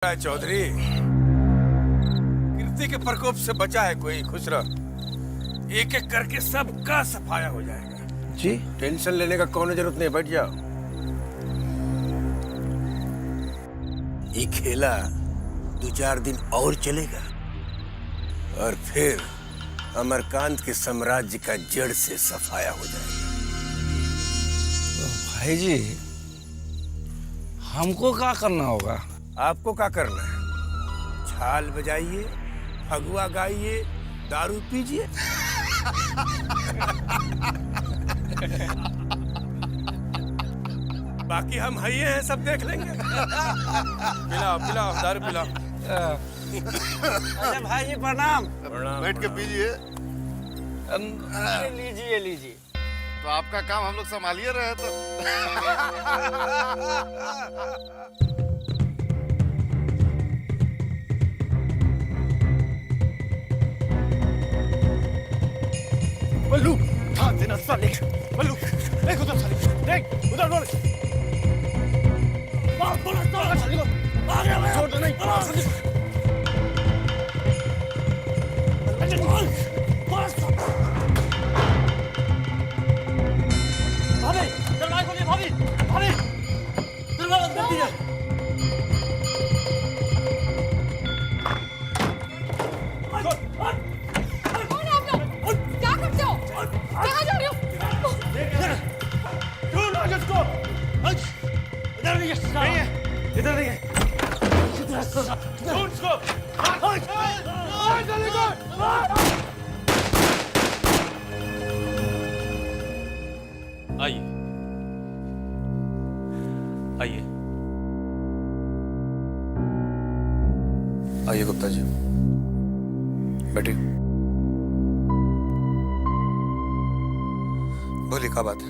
चौधरी, कीर्ति के प्रकोप से बचा है कोई? खुश रह, एक एक करके सबका सफाया हो जाएगा। जी टेंशन लेने का कौन जरूरत नहीं, बैठ जाओ। ये खेला 2-4 दिन और चलेगा और फिर अमरकांत के साम्राज्य का जड़ से सफाया हो जाएगा। भाई जी, हमको क्या करना होगा? आपको क्या करना है? छाल बजाइए, फगुआ गाइए, दारू पीजिए। बाकी हम हइये हैं, सब देख लेंगे। पिलाओ पिलाओ, दारू पिलाओ। अच्छा भाई जी प्रणाम। बैठ के पीजिए। लीजिए लीजिए। तो आपका काम हम लोग संभालिए रहे तो। बल्लू, ध्यान देना साले। बल्लू, देख उधर साले, देख उधर बोल। बोला साले को। आ गया। छोड़ नहीं। बोल। भाभी, दरवाजा खोलिए भाभी। भाभी, दरवाजा खोल दीजिए। कौन है आप लोग? क्या करते हो? कहाँ जा रहे हो? इधर नहीं है, इधर नहीं है। आइए आइए आइए गुप्ता जी, बैठिए। बोलिए, क्या बात है?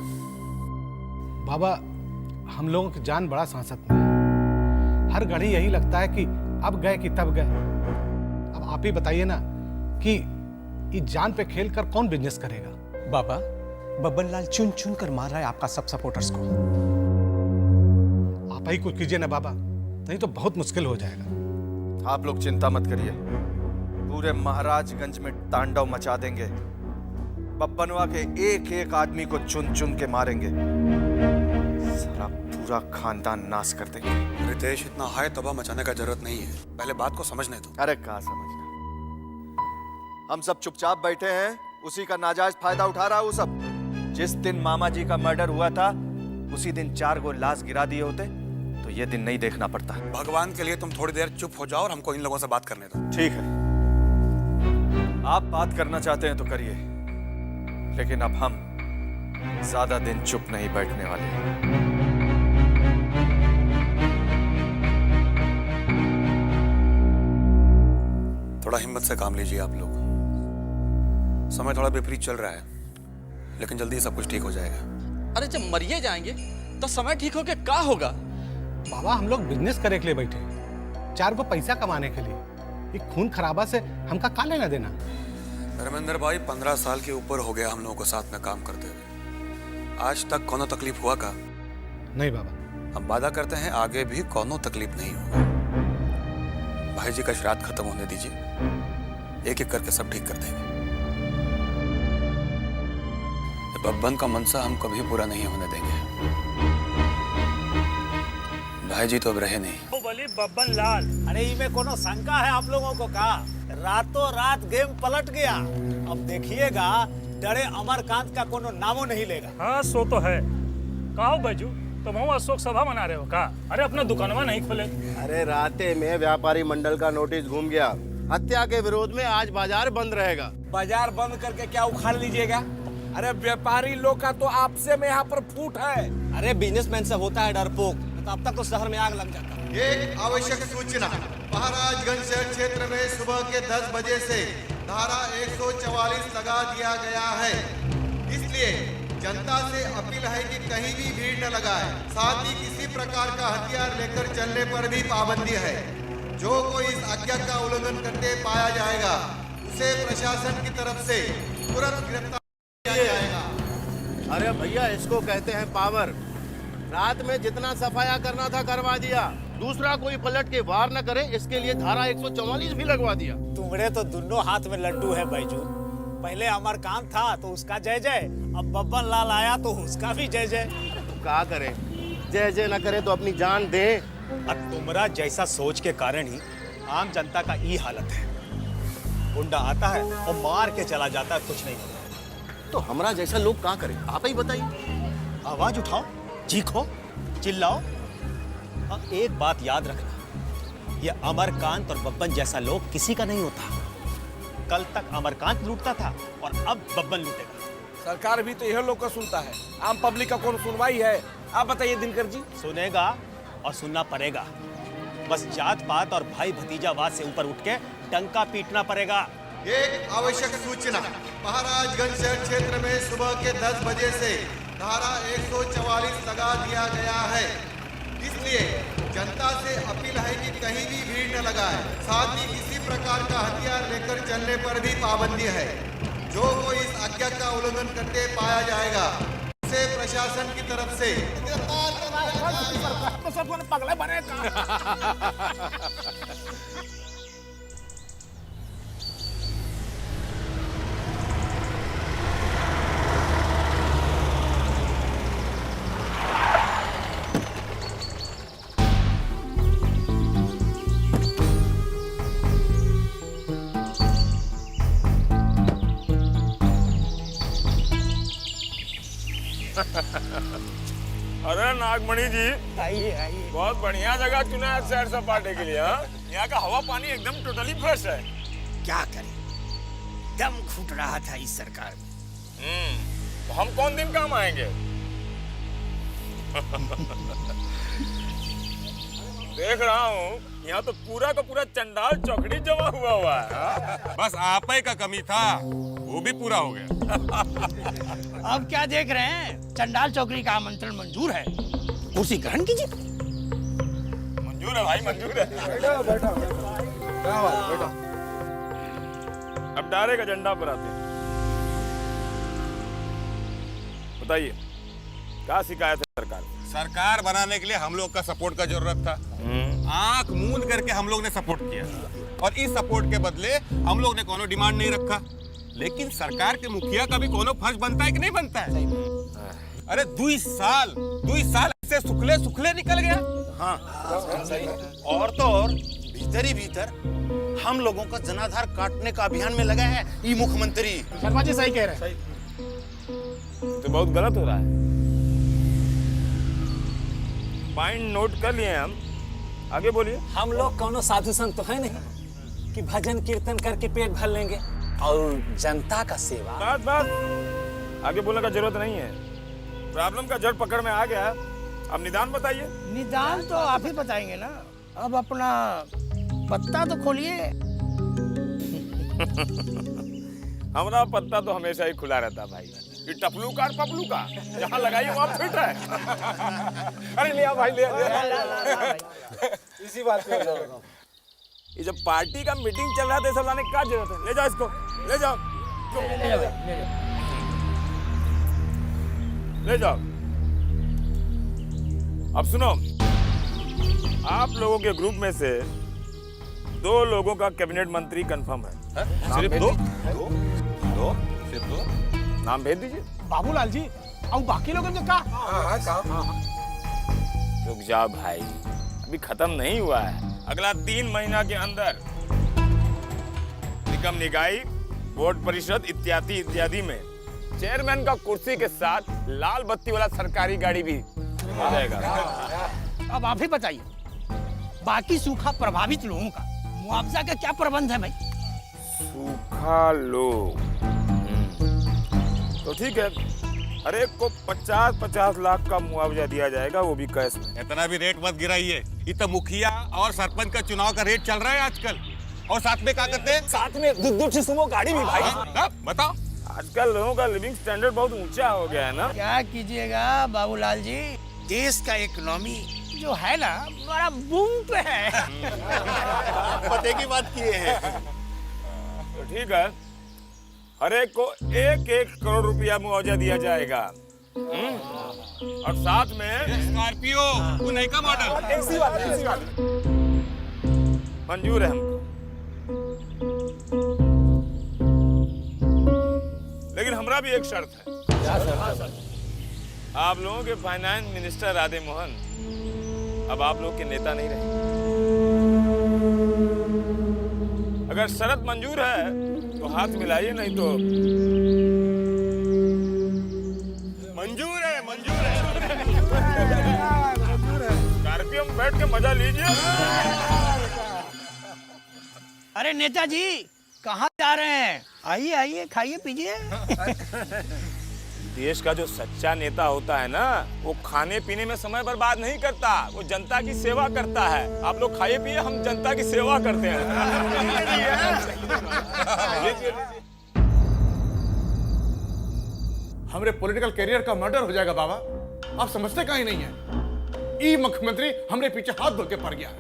बाबा, हम लोगों की जान बड़ा सांसत में है। हर घड़ी यही लगता है कि अब गए कि तब गए। अब आप ही बताइए ना कि इस जान पे खेल कर कौन बिजनेस करेगा? बाबा, बब्बन लाल चुन चुन कर मार रहा है आपका सब सपोर्टर्स को। आप ही कुछ कीजिए ना बाबा, नहीं तो बहुत मुश्किल हो जाएगा। आप लोग चिंता मत करिए, पूरे महाराजगंज में तांडव मचा देंगे। बब्बनवा के एक एक आदमी को चुन चुन के मारेंगे, सारा पूरा खानदान नाश कर देंगे। रितेश, इतना हाय तबाह मचाने का जरूरत नहीं है, पहले बात को समझने दो। अरे कहाँ समझना, हम सब चुपचाप बैठे हैं, उसी का नाजायज फायदा उठा रहा है वो सब। जिस दिन मामा जी का मर्डर हुआ था उसी दिन 4 गो लाश गिरा दिए होते तो ये दिन नहीं देखना पड़ता। भगवान के लिए तुम थोड़ी देर चुप हो जाओ और हमको इन लोगों से बात करने दो। ठीक है, आप बात करना चाहते हैं तो करिए, लेकिन अब हम ज्यादा दिन चुप नहीं बैठने वाले। थोड़ा हिम्मत से काम लीजिए आप लोग। समय थोड़ा विपरीत चल रहा है, लेकिन जल्दी सब कुछ ठीक हो जाएगा। अरे जब मरिए जाएंगे तो समय ठीक होके क्या होगा? बाबा, हम लोग बिजनेस करे के लिए बैठे, 4 को पैसा कमाने के लिए। ये खून खराबा से हमका का लेना देना? धर्मेंद्र भाई, 15 साल के ऊपर हो गया हम लोगों को साथ में काम करते हुए। आज तक कोनो तकलीफ हुआ का? नहीं बाबा। हम वादा करते हैं आगे भी कोनो तकलीफ नहीं होगा। भाई जी का श्राद्ध खत्म होने दीजिए, एक एक करके सब ठीक कर देंगे। बब्बन का मनसा हम कभी पूरा नहीं होने देंगे। भाई जी तो अब रहे नहीं। बोली बब्बन लाल, अरे इनमें कोनो शंका है आप लोगों को? का रातों रात गेम पलट गया। अब देखिएगा, डरे अमरकांत का कोनो नामो नहीं लेगा। हाँ, सो तो है। कहो बैजू, तुम हम अशोक सभा मना रहे हो का? अरे अपना दुकानवा नहीं खोले? अरे राते में व्यापारी मंडल का नोटिस घूम गया, हत्या के विरोध में आज बाजार बंद रहेगा। बाजार बंद करके क्या उखाड़ लीजिएगा? अरे व्यापारी लोग का तो आपसे में यहाँ पर फूट है। अरे बिजनेसमैन से होता है डरपोक, तो अब तक तो शहर में आग लग जाता। एक आवश्यक सूचना, महाराजगंज शहर क्षेत्र में सुबह के 10 बजे से धारा 144 लगा दिया गया है। इसलिए जनता से अपील है कि कहीं भी भीड़ न लगाए। साथ ही किसी प्रकार का हथियार लेकर चलने पर भी पाबंदी है। जो कोई इस आज्ञा का उल्लंघन करते पाया जाएगा, उसे प्रशासन की तरफ से तुरंत गिरफ्तार किया जाएगा। अरे भैया, इसको कहते हैं पावर। रात में जितना सफाया करना था करवा दिया, दूसरा कोई पलट के वार न करे इसके लिए धारा 144 भी लगवा दिया। तुम्हारे तो दोनों हाथ में लड्डू है बैजू। पहले अमरकांत था तो उसका जय जय, अब बब्बन लाल आया तो उसका भी जय जय। क्या करे, जय जय न करे तो अपनी जान दे। और तुम्हारा जैसा सोच के कारण ही आम जनता का ये हालत है। गुंडा आता है और मार के चला जाता है, कुछ नहीं होता। तो हमारा जैसा लोग क्या करे, आप ही बताइए। आवाज उठाओ, चीखो, चिल्लाओ। और एक बात याद रखना, ये अमरकांत और बब्बन जैसा लोग किसी का नहीं होता। कल तक अमरकांत लूटता था और अब बब्बन लूटेगा। सरकार भी तो यह लोग का सुनता है, आम पब्लिक का कौन सुनवाई है? आप बताइए दिनकर जी। सुनेगा और सुनना पड़ेगा। बस जात पात और भाई भतीजावाद से ऊपर उठ के डंका पीटना पड़ेगा। एक आवश्यक सूचना, महाराजगंज शहर क्षेत्र में सुबह के 10 बजे से धारा 144 लगा दिया गया है। इसलिए जनता से अपील है कि कहीं भी भीड़ न लगाए। साथ ही किसी प्रकार का हथियार लेकर चलने पर भी पाबंदी है। जो कोई इस आज्ञा का उल्लंघन करते पाया जाएगा उसे प्रशासन की तरफ से पगला बनेगा। अरे नागमणि जी, आइए आइए। बहुत बढ़िया जगह चुना है सैर सपाटे के लिए। हाँ, यहाँ का हवा पानी एकदम टोटली फ्रेश है। क्या करें, दम घुट रहा था इस सरकार में। तो हम कौन दिन काम आएंगे? देख रहा हूँ यहाँ तो पूरा का पूरा चंडाल चौकड़ी जमा हुआ है। बस आप ही का कमी था, वो भी पूरा हो गया। अब क्या देख रहे हैं, चंडाल चौकड़ी का आमंत्रण मंजूर है, कुर्सी ग्रहण कीजिए। मंजूर है भाई, मंजूर है। बैठो। अब डारे का झंडा पर आते हैं। बताइए क्या शिकायत है सरकार? सरकार बनाने के लिए हम लोग का सपोर्ट का जरूरत था। आंख मूंद करके हम लोग ने सपोर्ट किया और इस सपोर्ट के बदले हम लोग ने कोनो डिमांड नहीं रखा। लेकिन सरकार के मुखिया का भी कोनो फर्ज बनता है कि नहीं बनता है? अरे 2 साल ऐसे सुखले सुखले निकल गया। हाँ सही। और तो और भीतर ही भीतर हम लोगों का जनाधार काटने का अभियान में लगा है ये मुख्यमंत्री। शर्मा जी सही कह रहे हैं। तो बहुत गलत हो रहा है। पॉइंट नोट कर लिए हम, आगे बोलिए। हम लोग कोनो साधु संत तो है नहीं कि भजन कीर्तन करके पेट भर लेंगे और जनता का सेवा। बात आगे बोलने का जरूरत नहीं है। प्रॉब्लम का जड़ पकड़ में आ गया, अब निदान बताइए। निदान तो आप ही बताएंगे ना। अब अपना पत्ता तो खोलिए। हमारा पत्ता तो हमेशा ही खुला रहता भाई। ये टपलू का और पपलू का जहाँ लगाइए वहाँ फिट है। अरे लिया भाई, लिया। इसी बात पे ये जब पार्टी का मीटिंग चल रहा था, सब लाने की क्या जरूरत है? ले जाओ इसको, ले जाओ, ले जाओ। अब सुनो, आप लोगों के ग्रुप में से 2 लोगों का कैबिनेट मंत्री कंफर्म है। सिर्फ 2? सिर्फ 2? नाम भेज दीजिए। बाबूलाल जी और बाकी लोगों ने कहा। रुक जाओ भाई, अभी खत्म नहीं हुआ है। अगला 3 महीना के अंदर निगम निकाय, बोर्ड परिषद इत्यादि इत्यादि में चेयरमैन का कुर्सी के साथ लाल बत्ती वाला सरकारी गाड़ी भी आ जाएगा। अब आप ही बताइए, बाकी सूखा प्रभावित लोगों का मुआवजा का क्या प्रबंध है भाई? सूखा लोग तो ठीक है, हर एक को 50-50 लाख का मुआवजा दिया जाएगा, वो भी कैश में। इतना भी रेट मत गिराइए। ये तो मुखिया और सरपंच का चुनाव का रेट चल रहा है आजकल। और साथ में क्या करते हैं? साथ में 2 सुमो गाड़ी भी भाई। बताओ, आजकल लोगों का लिविंग स्टैंडर्ड बहुत ऊंचा हो गया है ना। क्या कीजिएगा बाबूलाल जी, देश का इकोनॉमी जो है ना बड़ा बूम पे है। पते की बात किए हैं। तो ठीक है, हर एक को 1-1 करोड़ रुपया मुआवजा दिया जाएगा। और साथ में स्कॉर्पियो वो नई का मॉडल। ऐसी बात मंजूर है हमको, लेकिन हमारा भी एक शर्त है। क्या शर्त? आप लोगों के फाइनेंस मिनिस्टर राधे मोहन अब आप लोग के नेता नहीं रहे। अगर शर्त मंजूर है तो हाथ मिलाइए, नहीं तो मंजूर है, मंजूर है। स्कॉर्पियो में बैठ के मजा लीजिए। अरे नेताजी कहाँ जा रहे हैं? आइए आइए, खाइए पीजिए। देश का जो सच्चा नेता होता है ना, वो खाने पीने में समय बर्बाद नहीं करता, वो जनता की सेवा करता है। आप लोग खाइए पिए, हम जनता की सेवा करते हैं। हमारे पॉलिटिकल कैरियर का मर्डर हो जाएगा बाबा, आप समझते कहीं नहीं है। ई मुख्यमंत्री हमरे पीछे हाथ धो के पड़ गया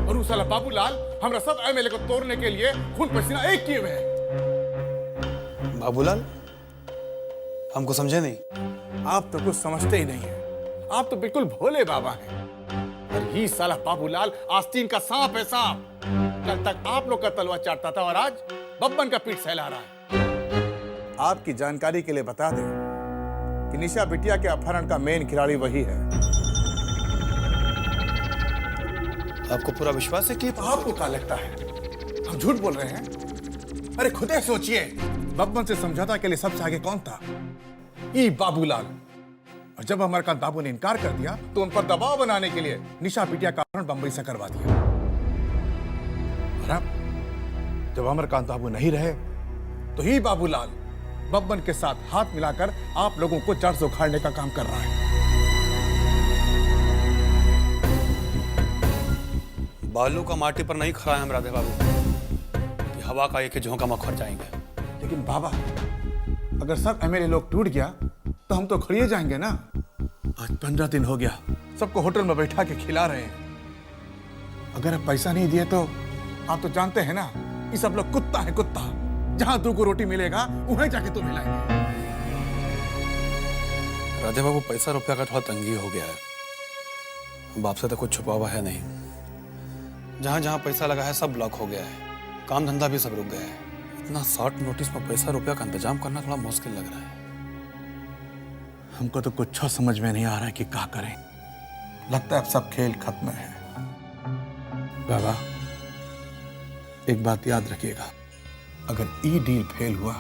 और उस साला बाबूलाल हमरा सब एमएलए को तोड़ने के लिए खून पसीना एक किए हुए हैं। बाबूलाल, हमको समझे नहीं। आप तो कुछ समझते ही नहीं है, आप तो बिल्कुल भोले बाबा हैं। और ये साला बाबूलाल आस्तीन का सांप है, सांप। कल तक आप लोग का तलवा चाटता था और आज बब्बन का पीठ सहला रहा है। आपकी जानकारी के लिए बता दें कि निशा बिटिया के अपहरण का मेन खिलाड़ी वही है। आपको पूरा विश्वास है कि आपको क्या लगता है हम झूठ बोल रहे हैं? अरे खुदे सोचिए, बब्बन से समझौता के लिए सबसे आगे कौन था? ई बाबूलाल। और जब अमरकांत बाबू ने इनकार कर दिया तो उन पर दबाव बनाने के लिए निशा बिटिया का अपहरण बंबई से करवा दिया। और अब जब अमरकांत बाबू नहीं रहे तो ही बाबूलाल बब्बन के साथ हाथ मिलाकर आप लोगों को जड़ से उखाड़ने का काम कर रहा है। बालू का माटी पर नहीं खड़ा है हम राधे बाबू कि हवा का एक झोंका में खड़ जाएंगे। लेकिन बाबा, अगर सब एमएलए लोग टूट गया तो हम तो खड़िए जाएंगे ना। आज 15 दिन हो गया सबको होटल में बैठा के खिला रहे हैं। अगर आप पैसा नहीं दिए तो आप तो जानते हैं ना, ये सब लोग कुत्ता है, कुत्ता। जहां 2 को रोटी मिलेगा वहीं जाके तो मिलाएंगे। राधे बाबू, पैसा रुपया का थोड़ा तंगी हो गया है। अब आपसे तो कुछ छुपा हुआ है नहीं। जहां जहां पैसा लगा है सब ब्लॉक हो गया है, काम धंधा भी सब रुक गया है। इतना शॉर्ट नोटिस में पैसा रुपया का इंतजाम करना थोड़ा मुश्किल लग रहा है। हमको तो कुछ समझ में नहीं आ रहा है कि क्या करें। लगता है अब सब खेल खत्म है। बाबा, एक बात याद रखिएगा, अगर ई डील फेल हुआ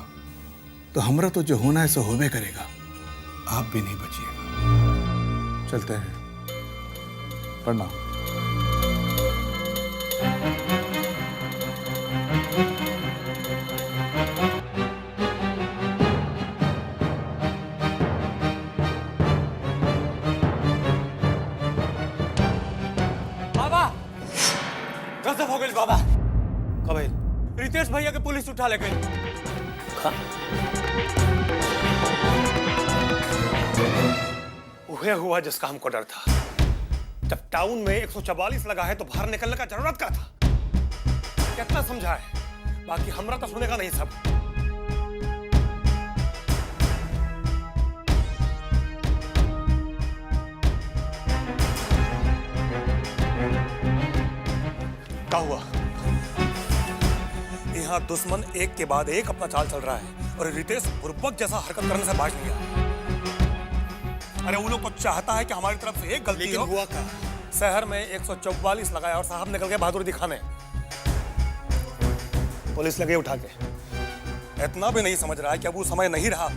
तो हमरा तो जो होना है सो होबे करेगा। आप भी नहीं बचिएगा। चलते हैं, प्रणाम। गजब हो गई बाबा। कब रितेश भैया के पुलिस उठा ले गई। वह हुआ जिसका हमको डर था। जब टाउन में 144 लगा है तो बाहर निकलने का जरूरत क्या था? कितना समझाए, बाकी हमरा तो सुनेगा नहीं सब। क्या हुआ? यहाँ दुश्मन एक के बाद एक अपना चाल चल रहा है और रितेश बुर्बक जैसा हरकत करने से बाज नहीं गया। अरे वो लोग तो चाहता है कि हमारी तरफ से एक गलती हो। हुआ क्या? शहर में 144 लगाया और साहब निकल गए बहादुरी दिखाने। पुलिस लगे उठा के। इतना भी नहीं समझ रहा है कि अब वो समय नहीं रहा।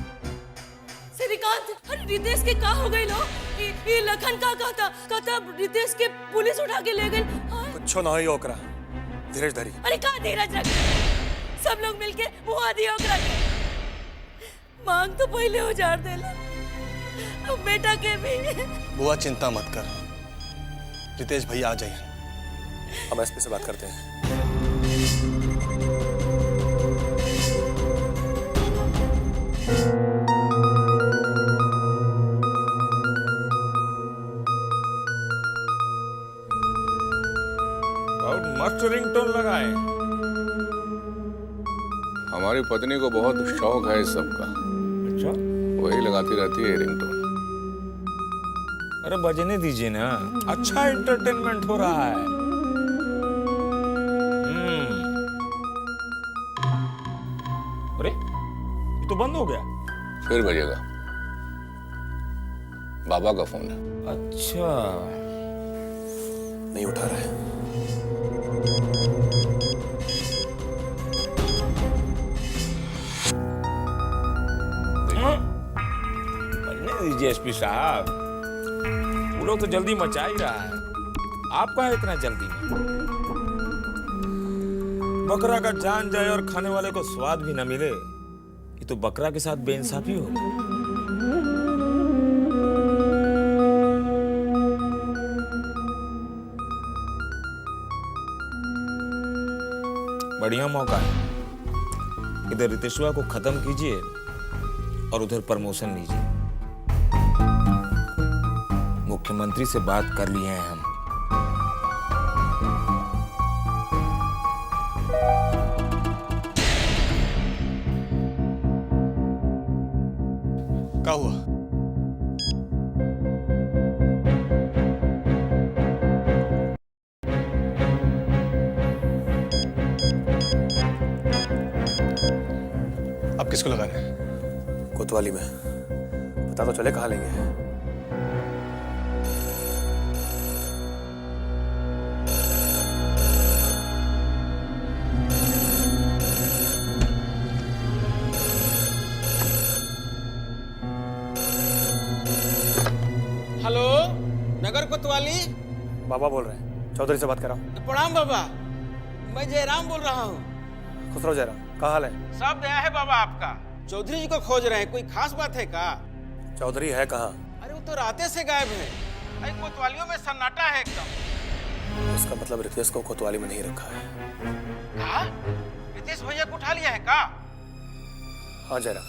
श्रीकांत, रितेश के क्या हो गई लो? ये लखन का कहता रितेश के पुलिस उठा के ले गई। कुछ ना ही ओकरा, धीरज धरी। अरे का धीरज रख, सब लोग मिलके मुआ दिया ओकरा के। मांग तो पहले उजाड़ देला, अब बेटा के भी। बुआ चिंता मत कर, रितेश भैया आ जाइए। अब एसपी से बात करते हैं। और मस्त रिंगटोन लगाए। हमारी पत्नी को बहुत शौक है इस सब का। अच्छा? वही लगाती रहती है रिंगटोन। अरे बजने दीजिए ना, अच्छा एंटरटेनमेंट हो रहा है। अरे ये तो बंद हो गया। फिर बजेगा। बाबा का फोन है। अच्छा, नहीं उठा रहे। बजने दीजिए एसपी साहब, वो लोग तो जल्दी मचा ही रहा है, आपका है इतना जल्दी में। बकरा का जान जाए और खाने वाले को स्वाद भी न मिले, ये तो बकरा के साथ बेइंसाफी होगी। बढ़िया मौका है, इधर रितेशवा को खत्म कीजिए और उधर प्रमोशन लीजिए। मुख्यमंत्री से बात कर लिए हैं हम। क्या हुआ? अब किसको लगाना है? कोतवाली में। पता तो चले कहाँ लेंगे। हेलो, नगर कोतवाली। बाबा बोल रहे हैं, चौधरी से बात कर रहा हूँ। प्रणाम बाबा, मैं जयराम बोल रहा हूँ। खुश रहो जयराम, क्या हाल है? सब दया है बाबा आपका। चौधरी जी को खोज रहे हैं, कोई खास बात है का? चौधरी है कहाँ? अरे वो तो राते से गायब है। अरे कोतवालियों में सन्नाटा है एकदम। इसका मतलब रितेश को कोतवाली में नहीं रखा है। कहा? रितेश भैया को उठा लिया है का? हाँ जयराम,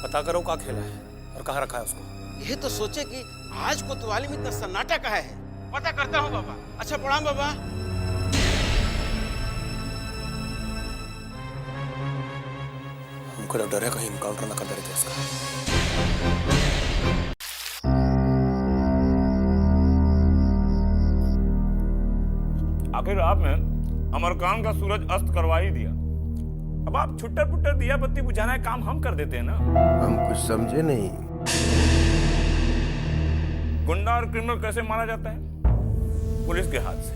पता करो क्या खेला है और कहाँ रखा है उसको। ये तो सोचे कि आज कोतवाली में इतना सन्नाटा कहा है। पता करता हूँ बाबा। अच्छा प्रणाम बाबा। हमको डर है कहीं इनकाउंटर ना कर दे रितेश का। आखिर आपने अमरकांत का सूरज अस्त करवा ही दिया, अब आप छुट्टर पुट्टर दिया बत्ती बुझाना है काम हम कर देते हैं ना। हम कुछ समझे नहीं। गुंडा और क्रिमिनल कैसे मारा जाता है? पुलिस के हाथ से।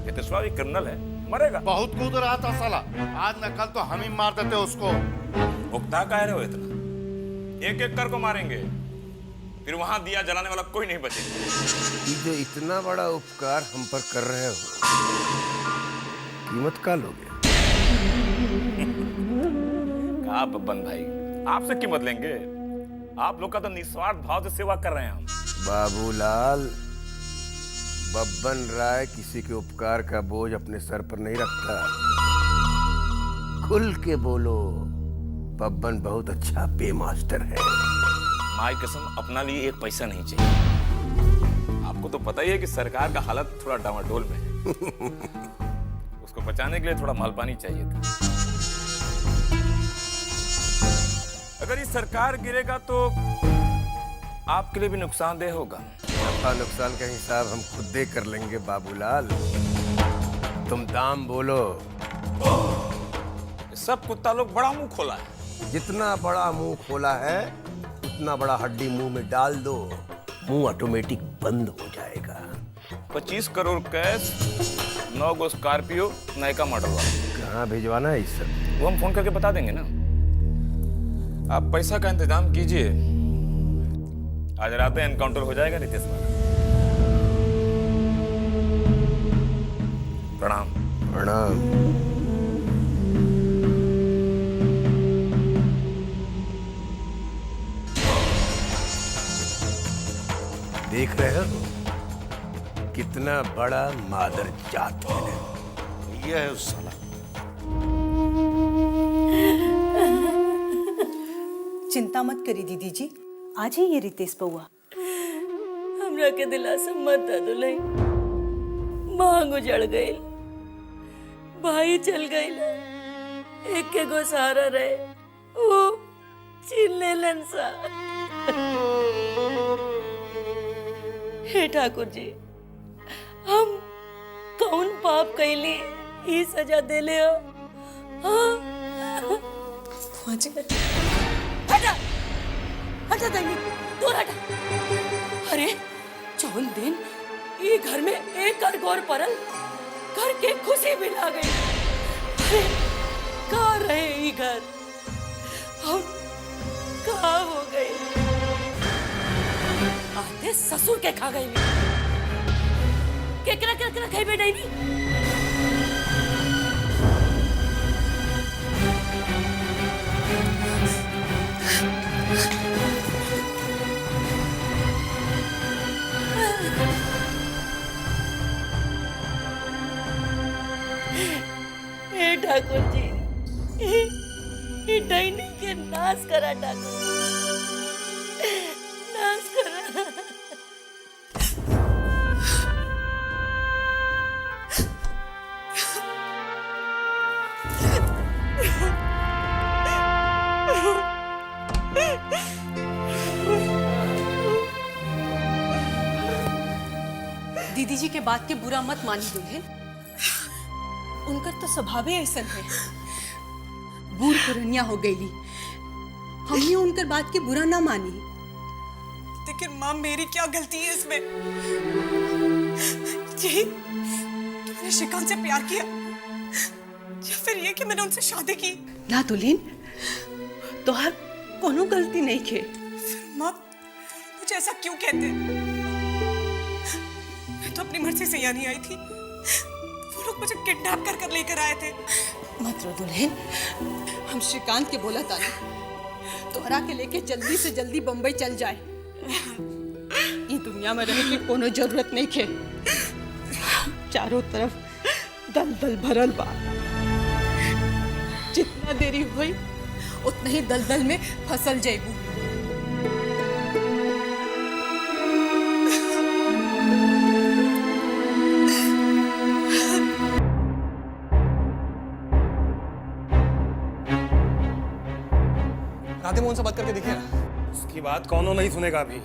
ये तो स्वाभाविक क्रिमिनल है, मरेगा। बहुत कूद रहा था साला, आज न कल तो हम ही मार देते उसको। उकता कह रहे हो इतना? एक एक कर को मारेंगे, फिर वहां दिया जलाने वाला कोई नहीं बचेगा। ये जो इतना बड़ा उपकार हम पर कर रहे हो, कीमत का लोगे? कहा बब्बन भाई, आपसे कीमत लेंगे? आप लोग का तो निस्वार्थ भाव से सेवा कर रहे हैं हम। बाबूलाल, बब्बन राय किसी के उपकार का बोझ अपने सर पर नहीं रखता। खुल के बोलो, बब्बन बहुत अच्छा पे मास्टर है। माई कसम, अपना लिए एक पैसा नहीं चाहिए। आपको तो पता ही है कि सरकार का हालत थोड़ा डामाडोल में है। उसको बचाने के लिए थोड़ा माल पानी चाहिए था। अगर ये सरकार गिरेगा तो आपके लिए भी नुकसानदेह होगा। नफा नुकसान का हिसाब हम खुद दे कर लेंगे बाबूलाल। तुम दाम बोलो। सब कुत्ता लोग बड़ा मुंह खोला है। जितना बड़ा मुंह खोला है उतना बड़ा हड्डी मुंह में डाल दो, मुंह ऑटोमेटिक बंद हो जाएगा। 25 करोड़ कैश, 9 गो स्कॉर्पियो, नयका मॉडल वाला। कहाँ भिजवाना है इस सब? वो हम फोन करके बता देंगे ना। आप पैसा का इंतजाम कीजिए, आज रात में एनकाउंटर हो जाएगा रितेश वाला। प्रणाम। प्रणाम। देख रहे हो कितना बड़ा मादर जात है। ये है उस साला। चिंता मत करी दीदी जी, आज ही ये रितेश बउआ। हमरा के दिलासा मत दे दुलई। मांग उजड़ गई, भाई चल गई, एक के गो सहारा रहे, वो छीन ले सा। हे ठाकुर जी, हम कौन पाप कैली ई सजा देले हो? हाँ? हटा हटा दही, दूर हटा। अरे जौन दिन ये घर में एक गौर परल, घर के खुशी भी ला गई। अरे कहाँ रहे ये घर और कहाँ हो गए? आते ससुर के खा गई। केकरा केकरा खाई बैठाई नहीं। हे ठाकुर जी, ये डाइनी के नाश करा ठाकुर, नाश करा। दीदी जी के बात के बुरा मत मानी दुल्हन, उनका तो स्वभाव ही ऐसा है। बूढ़ पुरनिया हो गई, हमने उनकर बात के बुरा ना मानी। लेकिन माँ मेरी क्या गलती है इसमें? यही तुमने श्रीकांत से प्यार किया या फिर ये कि मैंने उनसे शादी की? ना दुल्हन, तो हर कोनो गलती नहीं के। फिर माँ मुझे ऐसा क्यों कहते? मैं तो अपनी मर्जी से यहाँ नहीं आई थी, वो लोग मुझे किडनैप कर लेकर आए थे। मत रो दुल्हन, हम श्रीकांत के बोला था तोहरा के लेके जल्दी से जल्दी बम्बई चल जाए। ये दुनिया में रहने की कोनो जरूरत नहीं खे। चारों तरफ दलदल भरल बा, जितना देरी हुई उतना ही दलदल में फसल जाइबू। राधे मोहन से बात करके देखिए ना। उसकी बात कौनो नहीं सुनेगा अभी।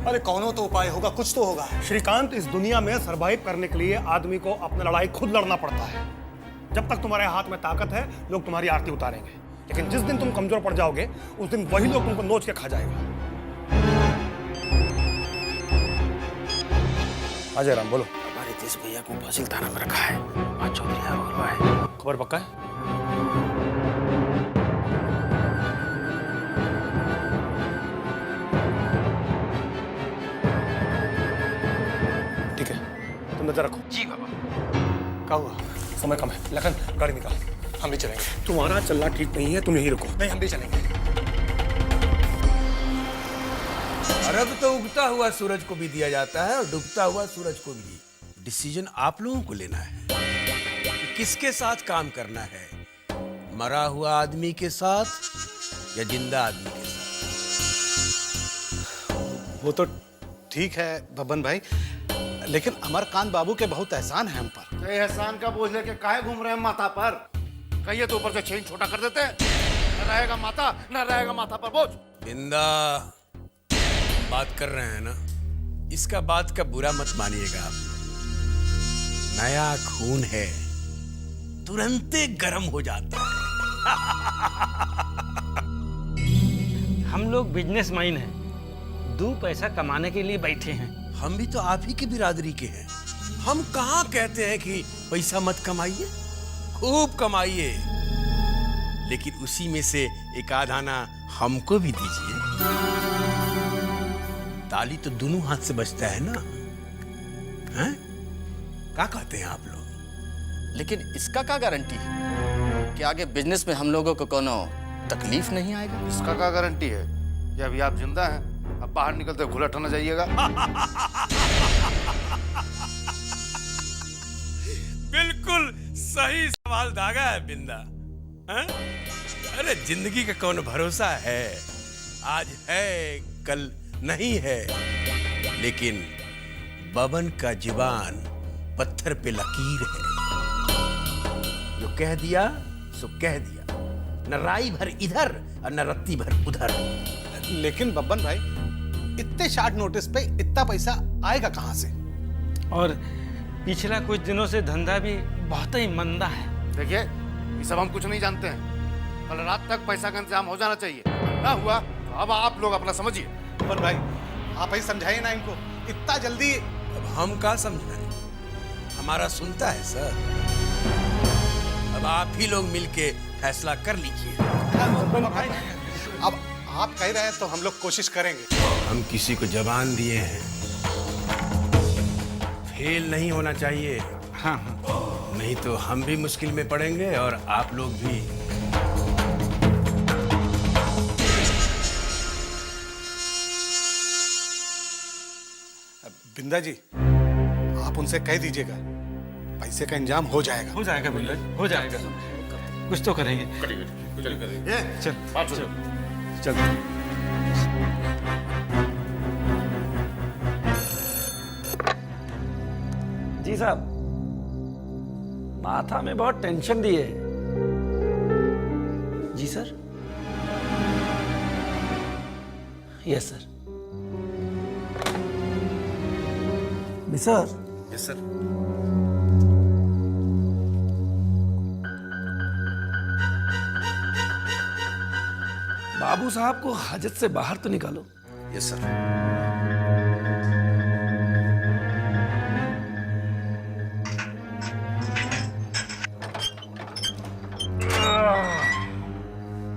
अरे कौनो तो उपाय होगा, कुछ तो होगा। श्रीकांत, इस दुनिया में सरवाइव करने के लिए आदमी को अपनी लड़ाई खुद लड़ना पड़ता है। जब तक तुम्हारे हाथ में ताकत है, लोग तुम्हारी आरती उतारेंगे, लेकिन जिस दिन तुम कमजोर पड़ जाओगे, उस दिन वही लोग तुमको नोच के खा जाएगा। अजय राम बोलो। हमारे देश भैया को फासिल थाना में रखा है, आज चौधरी है। खबर पक्का है? तुम नजर रखो। जी बाबा। क्या हुआ? समय कम है। लखन, गाड़ी निकाल, हम भी चलेंगे। तुम्हारा चलना ठीक नहीं है, तुम यहीं रुको। नहीं, हम भी चलेंगे। और अब तो उगता हुआ सूरज को भी दिया जाता है और डूबता हुआ सूरज को भी। डिसीजन आप लोगों को लेना है कि किसके साथ काम करना है, मरा हुआ आदमी के साथ या जिंदा आदमी के साथ। वो तो ठीक है बब्बन भाई, लेकिन अमरकांत बाबू के बहुत एहसान है हम पर। एहसान का बोझ लेके काहे घूम रहे हैं माथा पर? कहिए तो ऊपर से चेन छोटा कर देते हैं। न रहेगा माथा, न रहेगा माथा पर बोझ। बिंदा, बात कर रहे हैं ना, इसका बात का बुरा मत मानिएगा आप लोग। नया खून है, तुरंत गर्म हो जाता है। हम लोग बिजनेसमैन हैं, 2 पैसा कमाने के लिए बैठे हैं। हम भी तो आप ही की बिरादरी के हैं। हम कहाँ कहते हैं कि पैसा मत कमाइए, खूब कमाइए, लेकिन उसी में से एक आध आना हमको भी दीजिए। ताली तो दोनों हाथ से बजता है ना, हैं? क्या कहते हैं आप लोग? लेकिन इसका क्या गारंटी है कि आगे बिजनेस में हम लोगों को कोनो तकलीफ नहीं आएगा? इसका क्या गारंटी है कि अभी आप जिंदा हैं, अब बाहर निकलते घुलट न जाइएगा? बिल्कुल सही सवाल दागा है बिंदा। हैं? अरे जिंदगी का कौन भरोसा है, आज है कल नहीं है, लेकिन बबन का जुबान पत्थर पे लकीर है। जो कह दिया सो कह दिया, न राई भर इधर और न रत्ती भर उधर। लेकिन बब्बन भाई, इतने शार्ट नोटिस पे इतना पैसा आएगा कहाँ से? और पिछला कुछ दिनों से धंधा भी बहुत ही मंदा है। देखिए, ये सब हम कुछ नहीं जानते हैं। कल रात तक पैसा का इंतजाम हो जाना चाहिए। ना हुआ तो अब आप लोग अपना समझिए। पर भाई आप ही समझाइए ना इनको, इतना जल्दी। अब हम क्या समझाएं? हमारा सुनता है सर। अब आप ही लोग मिलके फैसला कर लीजिए। अब आप कह रहे हैं तो हम लोग कोशिश करेंगे। हम किसी को जबान दिए हैं, फेल नहीं होना चाहिए। हाँ, नहीं तो हम भी मुश्किल में पड़ेंगे और आप लोग भी। बिंदा जी, आप उनसे कह दीजिएगा पैसे का इंतजाम हो जाएगा। हो जाएगा बिंदा, हो जाएगा। कुछ तो करेंगे। चल चल चल। जी साहब, माथा में बहुत टेंशन दी है। जी sir. Yes sir. Sir. Yes sir. बाबू साहब को हाजत से बाहर तो निकालो। Yes sir.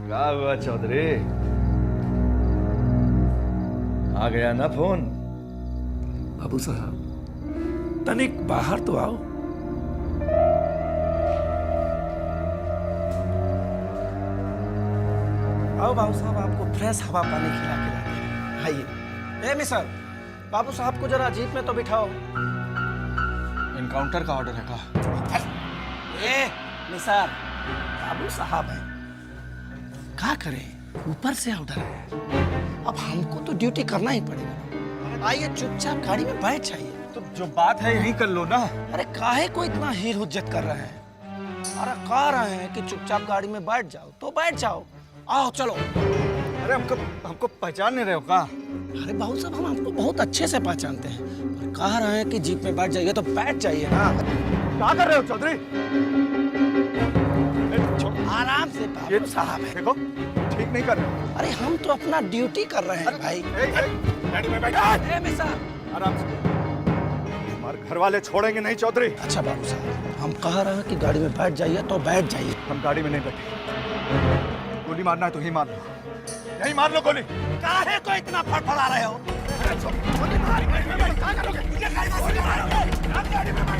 क्या हुआ चौधरी? आ गया ना फोन? बाबू साहब, तनिक बाहर तो आओ। आओ बाबू साहब, आपको फ्रेश हवा पानी खिला के लाते हैं। आइए। ए मिसर, बाबू साहब को जरा जीप में तो बिठाओ। इनकाउंटर का ऑर्डर है का? ए मिसर, बाबू साहब है, क्या करें? ऊपर से ऑर्डर है। अब हमको तो ड्यूटी करना ही पड़ेगा। आइए चुपचाप गाड़ी में बैठ जाइए। तो जो बात है यही कर लो ना। अरे काहे को इतना हीर हुज्जत कर रहे हैं? अरे कह रहे हैं कि चुपचाप गाड़ी में बैठ जाओ तो बैठ जाओ। आओ चलो। अरे हमको पहचान नहीं रहे हो का? अरे बाबू साहब, हम आपको बहुत अच्छे से पहचानते हैं, पर कह रहे हैं कि जीप में बैठ जाइए तो बैठ जाइए ना। क्या कर रहे हो चौधरी? आराम से बाबू साहब है। देखो, ठीक नहीं कर रहे। अरे हम तो अपना ड्यूटी कर रहे हैं भाई। गाड़ी में बैठा। आराम से। हमारे घर वाले छोड़ेंगे नहीं चौधरी। अच्छा बाबू साहब, हम कह रहे हैं कि गाड़ी में बैठ जाइए तो बैठ जाइए। हम गाड़ी में नहीं बैठे। गोली मारना है तो ही मार लो। यही मार लो गोली। काहे को इतना फड़फड़ा रहे हो? गोली मार। क्या करोगे? गोली मारोगे? गाड़ी में मार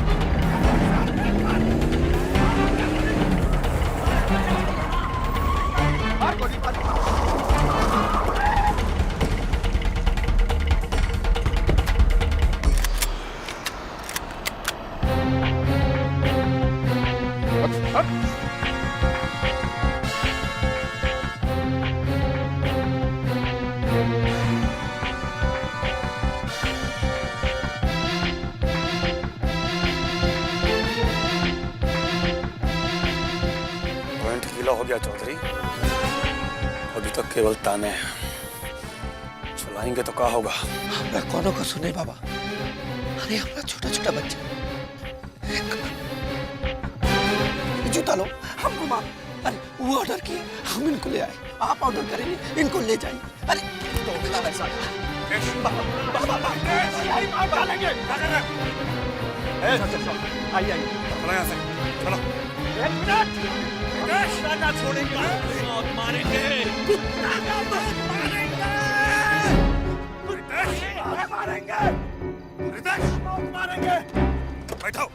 गोली मार। हो गया चौधरी, अभी तक केवल ताने हैं। चलाएंगे तो क्या होगा? हमरा कोनो को सुने बाबा। अरे अपना छोटा छोटा बच्चा, जूता लो, हमको मार। अरे वो ऑर्डर किए, हम इनको ले आए। आप ऑर्डर करेंगे, इनको ले जाएंगे। अरे तो बिना पैसा आइए आइए, चलो यहाँ से, चलो। एक मिनट, ना छोड़ेंगे, मौत मारेंगे, कुत्ता का मौत मारेंगे, मारेंगे, मौत मारेंगे। बैठो।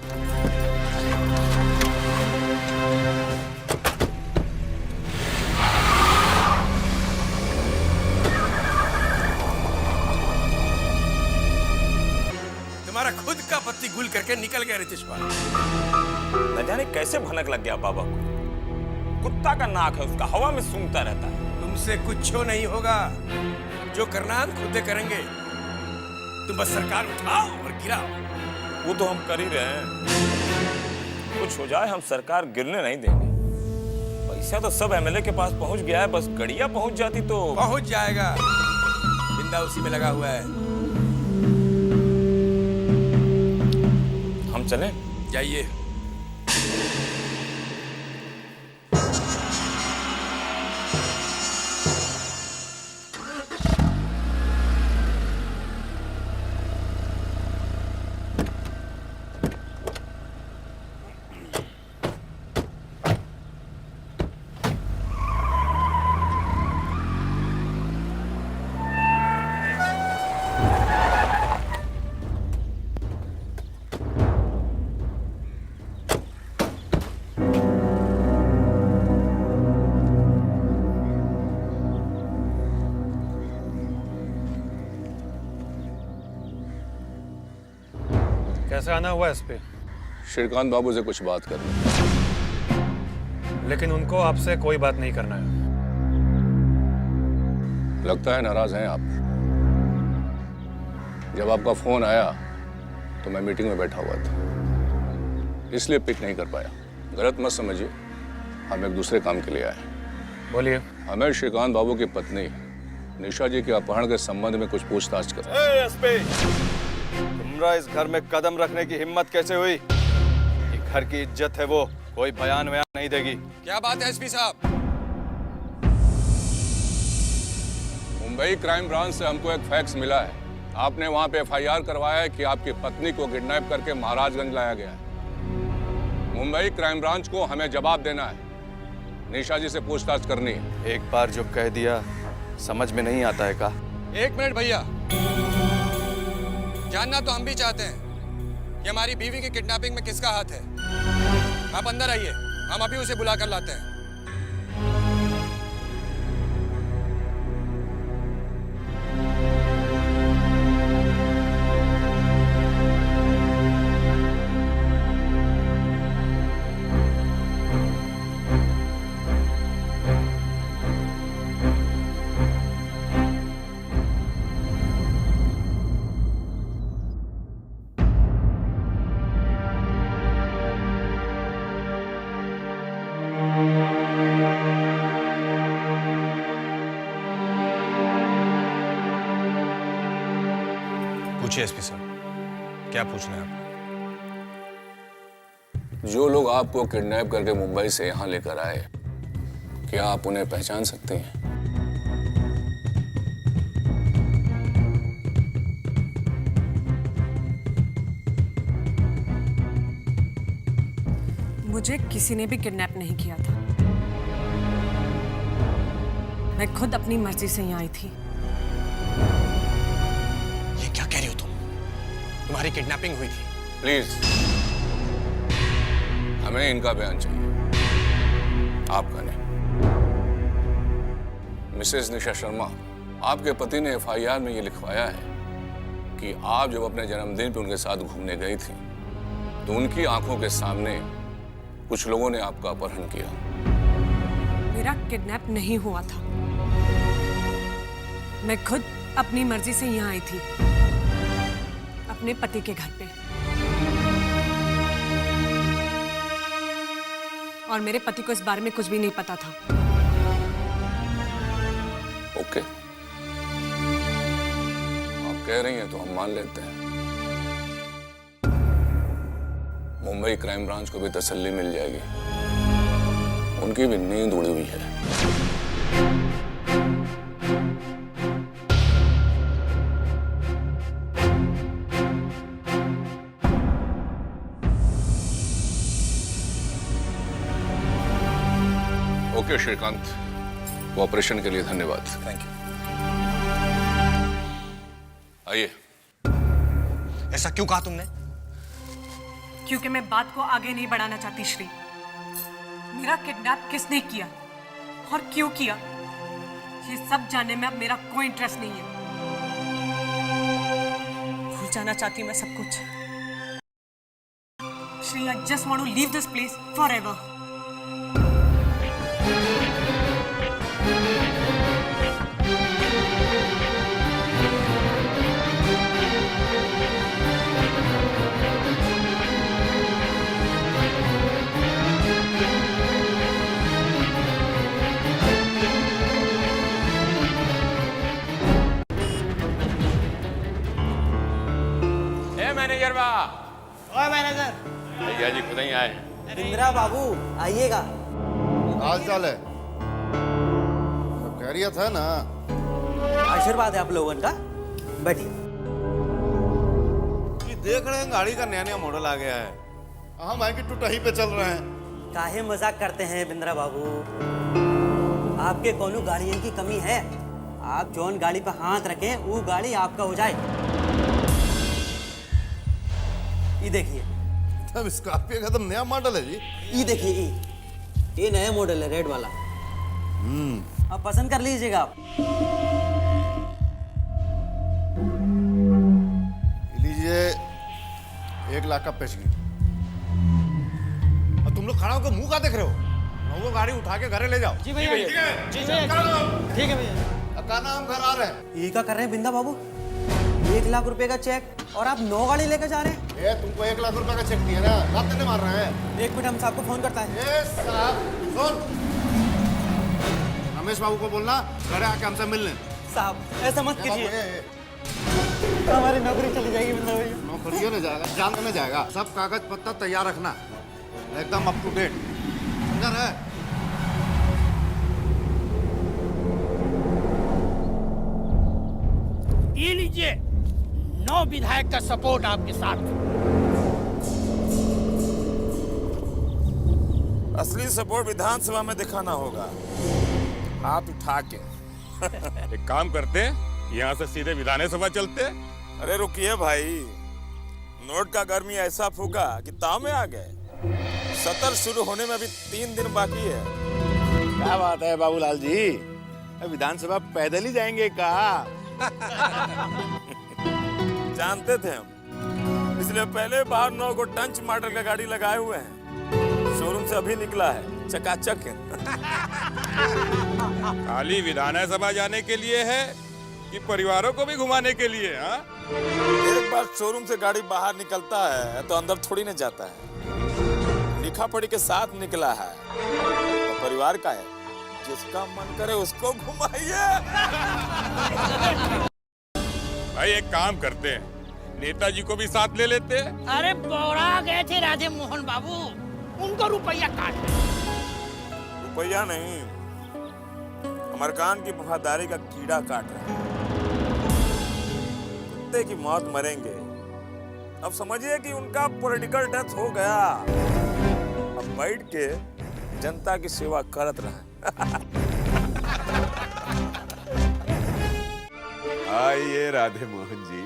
तुम्हारा खुद का पत्ती गुल करके निकल गया रितेश पाल। न जाने कैसे भनक लग गया बाबा को। कुत्ता का नाक है उसका, हवा में सूंघता रहता है। तुमसे कुछ नहीं होगा, जो करना हम खुद करेंगे। तुम बस सरकार उठाओ और गिराओ। वो तो हम कर ही रहे हैं। कुछ हो जाए हम सरकार गिरने नहीं देंगे। पैसा तो सब एमएलए के पास पहुंच गया है, बस गड़िया पहुंच जाती तो। पहुंच जाएगा। बिंदा उसी में लगा हुआ है। हम चलें? जाइए। कैसे आना हुआ एसपी? श्रीकांत बाबू से कुछ बात करनी, लेकिन उनको आपसे कोई बात नहीं करना है। लगता है नाराज हैं आप। जब आपका फोन आया तो मैं मीटिंग में बैठा हुआ था, इसलिए पिक नहीं कर पाया। गलत मत समझिए, हम एक दूसरे काम के लिए आए। बोलिए। हमें श्रीकांत बाबू की पत्नी निशा जी के अपहरण के संबंध में कुछ पूछताछ कर। एसपी, तुमरा इस घर में कदम रखने की हिम्मत कैसे हुई? ये घर की इज्जत है, वो कोई बयान नहीं देगी। क्या बात है एसपी साहब? मुंबई क्राइम ब्रांच से हमको एक फैक्स मिला है। आपने वहां पे एफआईआर करवाया है कि आपकी पत्नी को किडनैप करके महाराजगंज लाया गया है। मुंबई क्राइम ब्रांच को हमें जवाब देना है, निशा जी से पूछताछ करनी है। एक बार जो कह दिया समझ में नहीं आता है का? एक मिनट भैया, जानना तो हम भी चाहते हैं कि हमारी बीवी की किडनैपिंग में किसका हाथ है। आप अंदर आइए, हम अभी उसे बुला कर लाते हैं। पूछिए एसपी साहब, क्या पूछना है आपको? जो लोग आपको किडनैप करके मुंबई से यहाँ लेकर आए, क्या आप उन्हें पहचान सकते हैं? मुझे किसी ने भी किडनैप नहीं किया था। मैं खुद अपनी मर्जी से यहाँ आई थी। ये क्या कह रही हो तुम? तुम्हारी किडनैपिंग हुई थी? प्लीज, हमें इनका बयान चाहिए, आपका नहीं। मिसेस निशा शर्मा, आपके पति ने एफआईआर में ये लिखवाया है कि आप जब अपने जन्मदिन पे उनके साथ घूमने गई थी तो उनकी आंखों के सामने कुछ लोगों ने आपका अपहरण किया। मेरा किडनैप नहीं हुआ था। मैं खुद अपनी मर्जी से यहाँ आई थी, अपने पति के घर पे। और मेरे पति को इस बारे में कुछ भी नहीं पता था। ओके, आप कह रही हैं तो हम मान लेते हैं। मुंबई क्राइम ब्रांच को भी तसल्ली मिल जाएगी, उनकी भी नींद उड़ी हुई है। ओके श्रीकांत, कोऑपरेशन के लिए धन्यवाद। Thank you. आइए। ऐसा क्यों कहा तुमने? क्योंकि मैं बात को आगे नहीं बढ़ाना चाहती श्री। मेरा किडनैप किसने किया और क्यों किया, ये सब जानने में अब मेरा कोई इंटरेस्ट नहीं है। भूल जाना चाहती हूँ मैं सब कुछ। Shri, I just want to leave this place forever. जी खुद ही आए हैं। इंदिरा बाबू आइएगा। हाल चाल है? खैरियत है ना? आशीर्वाद है आप लोगों का। बैठिए। देख रहे हैं गाड़ी का नया नया मॉडल आ गया है। हम आएंगे टूटही पे चल रहे हैं। काहे मजाक करते हैं बिंद्रा बाबू? आपके कोनो गाड़ियों की कमी है? आप जौन गाड़ी पे हाथ रखें वो गाड़ी आपका हो जाए। ये देखिए, तब स्कॉर्पियो का तो नया मॉडल है जी। ये देखिए, ये नया मॉडल है, रेड वाला। आप पसंद कर लीजिएगा आप। लीजिए 1 लाख का पेशगी। और तुम लोग खड़ा होकर मुंह का देख रहे हो? वो गाड़ी उठा के घरे ले जाओ। जी भैया। ठीक है, जी भैया। ठीक है भैया। अकाना हम घर आ रहे हैं। ये क्या कर रहे हैं बिंदा बाबू? 1 लाख रुपए का चेक और आप 9 गाड़ी लेकर जा रहे हैं? ये तुमको 1 लाख रुपए का चेक दिया ना, रात नहीं मार रहे हैं। 1 मिनट, हम साहब को फोन करता है। ये साहब सुन, रमेश बाबू को बोलना घरे आके हमसे मिलने। साहब ऐसा मत कीजिए, हमारी नौकरी चली जाएगी बिंदा भैया। नौकरी नहीं जाएगा, जान नहीं जाएगा। सब कागज पत्तर तैयार रखना, एकदम अप टू डेट। समझा है? ये लीजिए, 9 विधायक का सपोर्ट आपके साथ। असली सपोर्ट विधानसभा में दिखाना होगा, हाथ उठा के। एक काम करते हैं, यहाँ से सीधे विधानसभा चलते। अरे रुकिए भाई, नोट का गर्मी ऐसा फूका कि ताव में आ गए। सत्र शुरू होने में अभी 3 दिन बाकी है। क्या बात है बाबूलाल जी, विधानसभा पैदल ही जाएंगे कहा? जानते थे हम, इसलिए पहले बाहर 9 गो टंच मॉडल का गाड़ी लगाए हुए हैं। शोरूम से अभी निकला है, चकाचक है। खाली विधानसभा जाने के लिए है कि परिवारों को भी घुमाने के लिए? हाँ, एक बार शोरूम से गाड़ी बाहर निकलता है तो अंदर थोड़ी न जाता है। लिखा पढ़ी के साथ निकला है, तो परिवार का है, जिसका मन करे उसको घुमाइए। भाई एक काम करते हैं, नेताजी को भी साथ ले लेते हैं। अरे बौरा गए थे राधे मोहन बाबू, उनको रुपया काट। रुपया नहीं, अमरकांत की वफादारी का कीड़ा काट रहा है। कुत्ते की मौत मरेंगे। अब समझिए कि उनका पॉलिटिकल डेथ हो गया। अब बैठ के जनता की सेवा करत रहा। आइए राधे मोहन जी,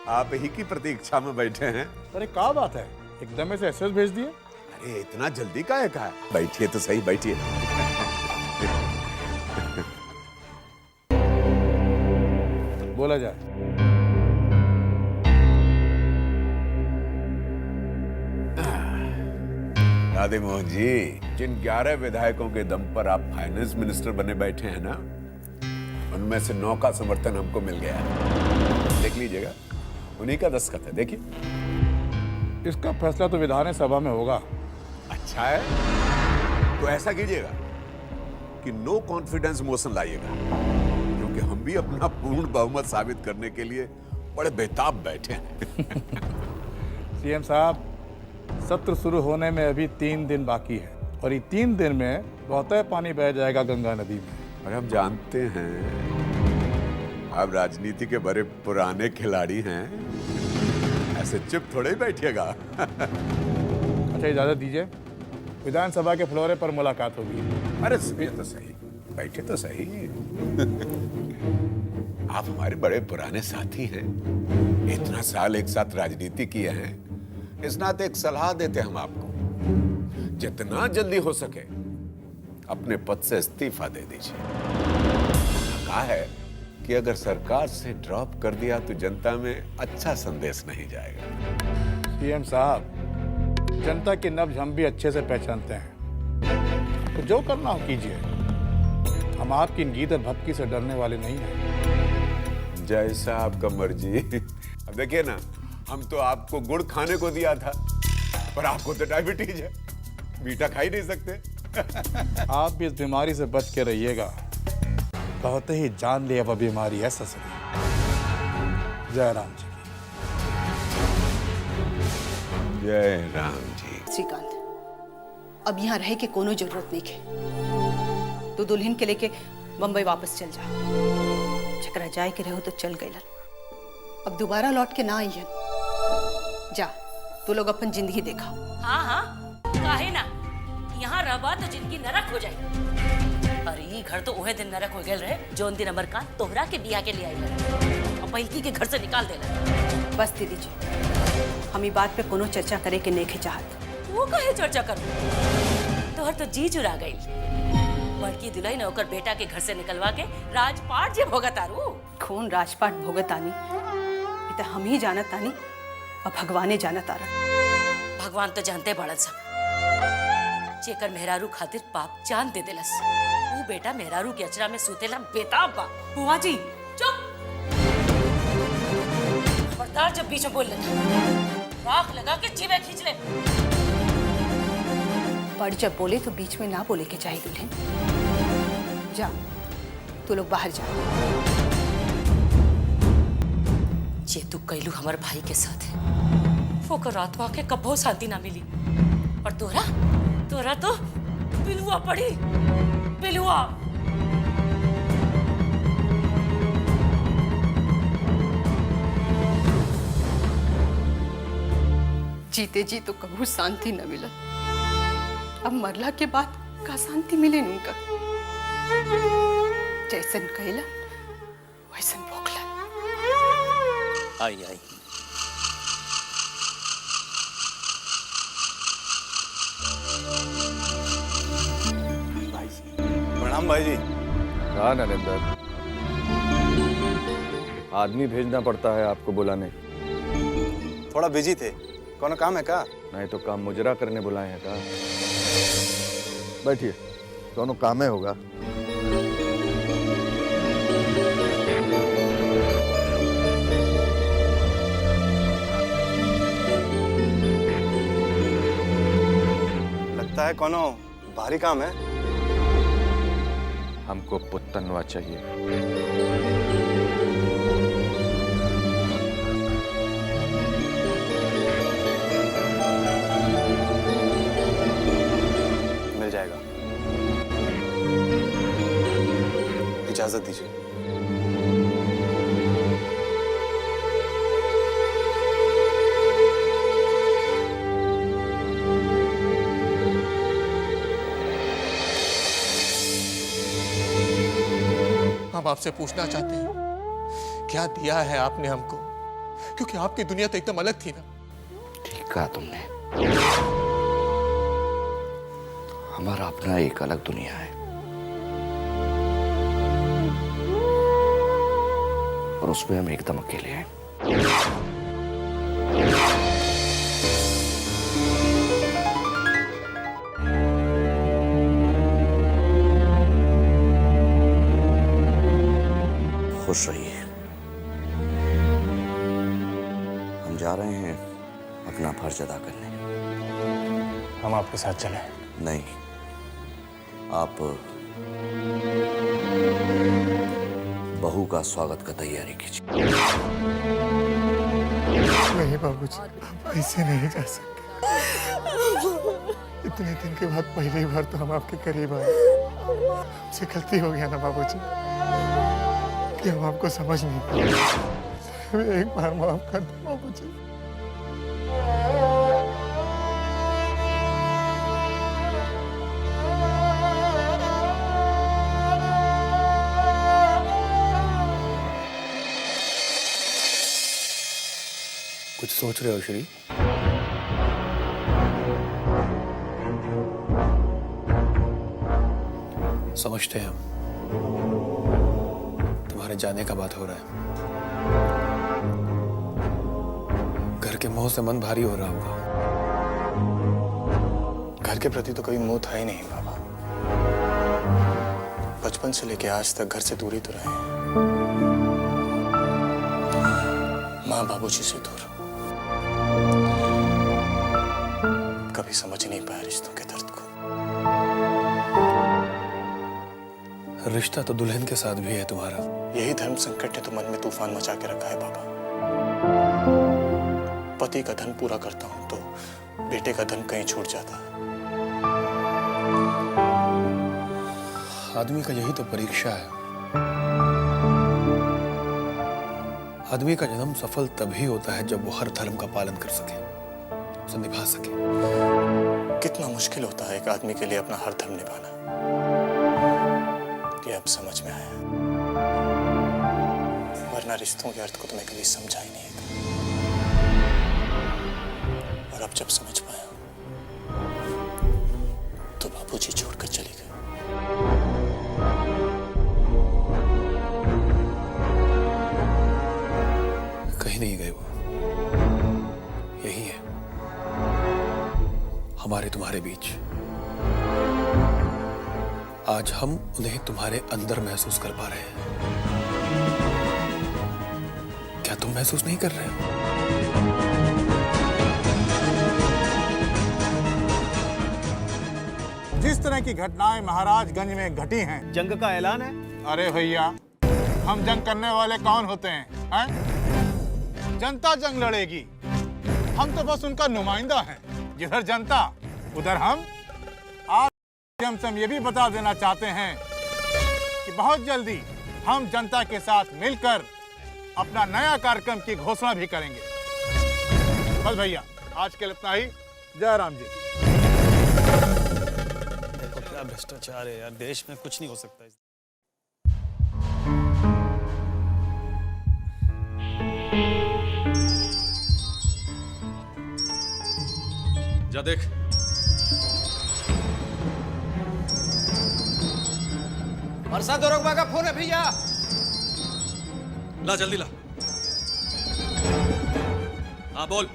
आप ही की प्रतीक्षा में बैठे हैं। अरे क्या बात है, एकदम से एसएस भेज दिए? अरे इतना जल्दी काहे का है? बैठिए तो सही, बैठिए। बोला जाए। राधे मोहन जी, जिन 11 विधायकों के दम पर आप फाइनेंस मिनिस्टर बने बैठे हैं ना, उनमें से 9 का समर्थन हमको मिल गया है। देख लीजिएगा, उन्हीं का दस्तखत है, देखिए। इसका फैसला तो विधानसभा में होगा। अच्छा है, तो ऐसा कीजिएगा कि नो कॉन्फिडेंस मोशन लाइएगा, क्योंकि हम भी अपना पूर्ण बहुमत साबित करने के लिए बड़े बेताब बैठे हैं। सीएम साहब, सत्र शुरू होने में अभी 3 दिन बाकी है और ये 3 दिन में बहुतः पानी बह जाएगा गंगा नदी में। और हम जानते हैं आप राजनीति के बड़े पुराने खिलाड़ी हैं, ऐसे चुप थोड़े ही बैठिएगा। अच्छा, इजाजत दीजिए, विधानसभा के फ्लोरे पर मुलाकात होगी। अरे सुनिए तो सही, बैठे तो सही। आप हमारे बड़े पुराने साथी हैं, इतना साल एक साथ राजनीति किए हैं, इस नाते एक सलाह देते हम आपको, जितना जल्दी हो सके अपने पद से इस्तीफा दे दीजिए। कहा है कि अगर सरकार से ड्रॉप कर दिया तो जनता में अच्छा संदेश नहीं जाएगा। सीएम साहब, जनता की नब्ज हम भी अच्छे से पहचानते हैं, तो जो करना हो कीजिए। हम आपकी गीत और भक्ति से डरने वाले नहीं हैं। जैसा आपका मर्जी। अब देखिए ना, हम तो आपको गुड़ खाने को दिया था, पर आपको तो डायबिटीज है, मीठा खा ही नहीं सकते। आप भी इस बीमारी से बच के रहिएगा, बहुत ही जानलेवा बीमारी है ससुरी। जय राम जी। जय राम जी। श्रीकांत, अब यहाँ रहे के कोनो जरूरत नहीं है। तू दुल्हन के लेके बम्बई वापस चल जा। जकरा जाए के रहो तो चल गए, अब दोबारा लौट के ना आई है। जा, तू लोग अपन जिंदगी देखा। हाँ हाँ, काहे ना, यहाँ रहबा तो जिंदगी नरक हो जाए। अरे ये घर तो उहे दिन नरक हो गए रहे जोन दिन अमरकांत तोहरा के बिया के लिए आई और पहिलकी के घर से निकाल देला। बस दीदी जी, हम ई बात पे कोनो चर्चा करे के नहीं चाहत। वो कहे चर्चा करो, तोहर तो जी चुरा गई। बड़की दुल्हन होकर बेटा के घर से निकलवा के राजपाट जे भोगत आरू। खून राजपाट भोगत आनी ये तो हम ही जानत आनी और भगवाने जानत आरा। भगवान तो जानते बड़न सब, जेकर मेहरारू खातिर पाप जान दे देलस। वो बेटा मेहरारू के अचरा में सूतेला बेताब बा। बुआ जी चुप, खबरदार जब बीच में बोल राख लगा के जीवे खींच ले। बड़ जब बोले तो बीच में ना बोले के चाहिए दुल्हन। जा, तू लोग बाहर जा। जे तू कैलू हमारे भाई के साथ वो कर रातवा के कब्बो शांति ना मिली। और तोरा तोरा तो पिलुआ पड़ी, पिलुआ। जीते जी तो कभी शांति न मिला, अब मरला के बाद का शांति मिले उनका। जैसन कहला वैसन भोगला। आई आई। प्रणाम भाई जी। कहा नरेंद्र, आदमी भेजना पड़ता है आपको बुलाने। थोड़ा बिजी थे, कौन काम है का? नहीं तो काम मुजरा करने बुलाए हैं का? बैठिए, दोनों काम होगा। लगता है कोनो भारी काम है। हमको पुत्तनवा चाहिए। मिल जाएगा, इजाजत दीजिए। हम आपसे पूछना चाहते हैं, क्या दिया है आपने हमको? क्योंकि आपकी दुनिया तो एकदम अलग थी ना। ठीक कहा तुमने, हमारा अपना एक अलग दुनिया है और उसमें हम एकदम अकेले हैं। खुश रहिए, हम जा रहे हैं अपना फर्ज अदा करने। हम आपके साथ चलें? नहीं, आप बहू का स्वागत का तैयारी कीजिए। नहीं बाबूजी, ऐसे नहीं जा सकते। इतने दिन के बाद पहली बार तो हम आपके करीब आए। हमसे गलती हो गया ना बाबूजी, कि हम आपको समझ नहीं पाए। एक बार माफ कर दो बाबूजी। कुछ सोच रहे हो श्री? समझते हैं हम, तुम्हारे जाने का बात हो रहा है। घर के मोह से मन भारी हो रहा होगा। घर के प्रति तो कभी मोह था ही नहीं बाबा। बचपन से लेके आज तक घर से दूर ही तो रहे हैं, माँ बाबूजी से दूर। कभी समझ नहीं पाया रिश्तों के दर्द को। रिश्ता तो दुल्हन के साथ भी है तुम्हारा। यही धर्म संकट ने तो मन में तूफान मचा के रखा है बाबा। पति का धन पूरा करता हूं तो बेटे का धन कहीं छूट जाता। आदमी का यही तो परीक्षा है। आदमी का जन्म सफल तभी होता है जब वो हर धर्म का पालन कर सके, उसे निभा सके। कितना मुश्किल होता है एक आदमी के लिए अपना हर धर्म निभाना, ये अब समझ में आया। वरना रिश्तों के अर्थ को तो मैं कभी समझा ही नहीं था, और अब जब समझ पाया तो बाबूजी छोड़कर चले गए। कहीं नहीं गए वो, यही है हमारे तुम्हारे बीच। आज हम उन्हें तुम्हारे अंदर महसूस कर पा रहे हैं। क्या तुम महसूस नहीं कर रहे हो? जिस तरह की घटनाएं महाराजगंज में घटी हैं, जंग का ऐलान है। अरे भैया, हम जंग करने वाले कौन होते हैं, हैं? जनता जंग लड़ेगी, हम तो बस उनका नुमाइंदा हैं। जिधर जनता उधर हम। आज हम ये भी बता देना चाहते हैं कि बहुत जल्दी हम जनता के साथ मिलकर अपना नया कार्यक्रम की घोषणा भी करेंगे। बस भैया, आज के लिए इतना ही। जय राम जी। देखो क्या भ्रष्टाचार है यार, देश में कुछ नहीं हो सकता। जा देख। वर्षा दरोगा का फोन है भैया। ला जल्दी ला। हाँ बोल।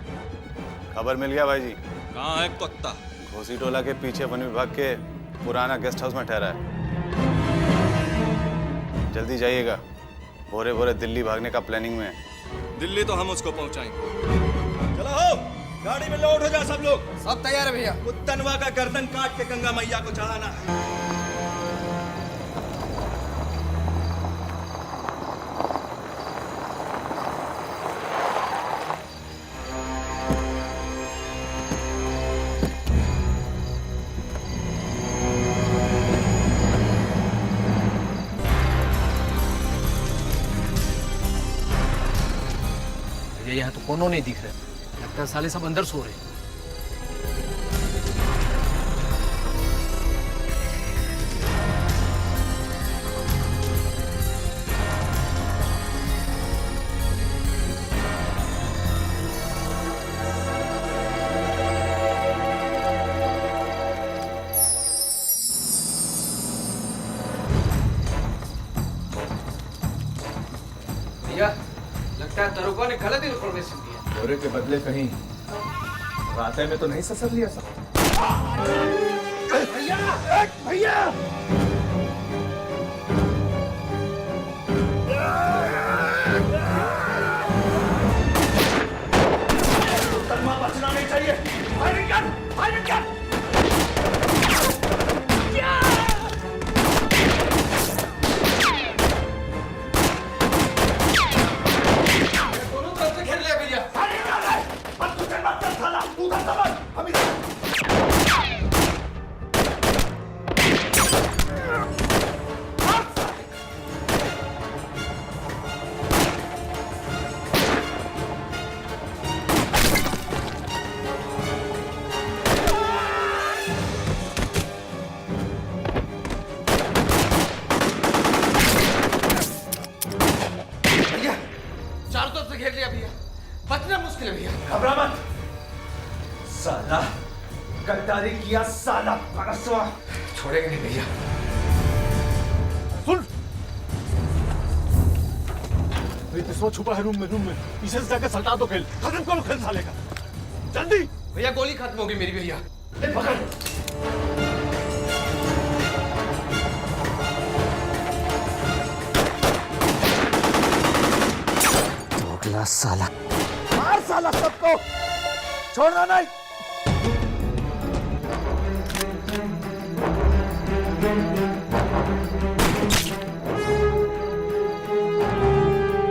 खबर मिल गया भाई जी। कहाँ है कुत्ता? घोसी टोला के पीछे वन विभाग के पुराना गेस्ट हाउस में ठहरा है। जल्दी जाइएगा, भोरे भोरे दिल्ली भागने का प्लानिंग में है। दिल्ली तो हम उसको पहुंचाएंगे। चलो हो, गाड़ी में लोड हो जा सब लोग। सब तैयार है भैया। कुत्तनवा का गर्दन काट के गंगा मैया को चढ़ाना है। यहाँ तो कोनो नहीं दिख रहे, लगता है साले सब अंदर सो रहे हैं। भैया, लगता है दरोगा ने गलत इन्फॉर्मेशन दिया। दौरे के बदले कहीं रास्ते में तो नहीं ससर लिया सब। भैया, भैया। बचना नहीं चाहिए। फायरिंग कर, फायरिंग कर। चारों तरफ से घेर लिया भैया, बचना मुश्किल है भैया। घबरा मत, साला गद्दारी किया साला परसवा छोड़ेंगे नहीं भैया। सुन, पिस्वा छुपा है रूम में। पीछे से जाकर सल्टा दो खेल, खत्म करो खेल साले का, जल्दी। भैया गोली खत्म होगी मेरी भैया। पकड़। साला मार साला सबको, छोड़ना नहीं।